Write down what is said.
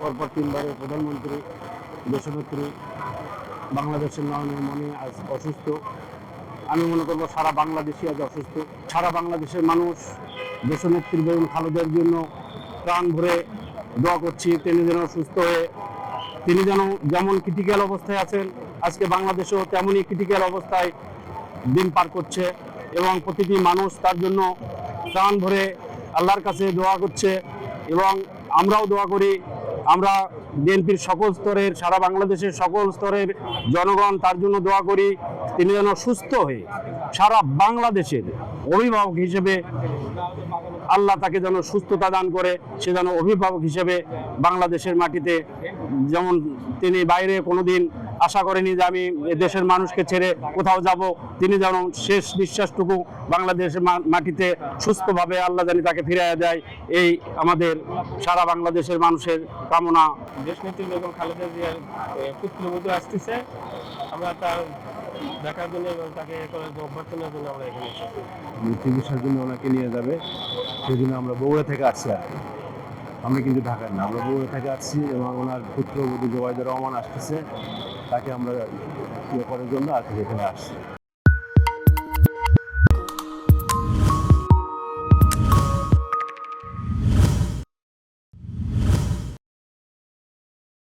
পরপর তিনবারের প্রধানমন্ত্রী, দেশনেত্রী, বাংলাদেশের নয়নের মনে আজ অসুস্থ। আমি মনে করব সারা বাংলাদেশি আজ অসুস্থ। সারা বাংলাদেশের মানুষ দেশনেত্রী বেগম খালেদার জন্য প্রাণ ভরে দোয়া করছি, তিনি যেন সুস্থ হয়ে, তিনি যেন যেমন ক্রিটিক্যাল অবস্থায় আছেন, আজকে বাংলাদেশেও তেমনই ক্রিটিক্যাল অবস্থায় দিন পার করছে এবং প্রতিটি মানুষ তার জন্য প্রাণ ভরে আল্লাহর কাছে দোয়া করছে এবং আমরাও দোয়া করি। আমরা বিএনপির সকল স্তরের, সারা বাংলাদেশের সকল স্তরের জনগণ তার জন্য দোয়া করি, তিনি যেন সুস্থ হয়ে সারা বাংলাদেশের অভিভাবক হিসেবে আল্লাহ তাকে যেন সুস্থতা দান করে, সে যেন অভিভাবক হিসেবে বাংলাদেশের মাটিতে, যেমন তিনি বাইরে কোনোদিন আশা করেনি যে আমি দেশের মানুষকে ছেড়ে কোথাও যাব, তিনি যেন শেষ নিঃশ্বাসটুকু বাংলাদেশের মাটিতে সুস্থভাবে আল্লাহ জানি তাকে ফিরিয়ে দেয়, এই আমাদের সারা বাংলাদেশের মানুষের কামনা। দেশনেত্রী বেগম খালেদা জিয়ার পুত্রবধূ আসতেছে, আমরা তার দেখার জন্য এবং তাকে অভ্যর্থনার জন্য আমরা এখানে এসেছি। চিকিৎসার জন্য ওনাকে নিয়ে যাবে, সেই জন্য আমরা বগুড়া থেকে আসছি। আর আমি কিন্তু ঢাকার না, আমরা বগুড়া থেকে আসছি এবং ওনার পুত্রবধূ জোবাইদুর রহমান আসতেছে, তাকে আমরা ইয়ে করার জন্য আর এখানে আসছি।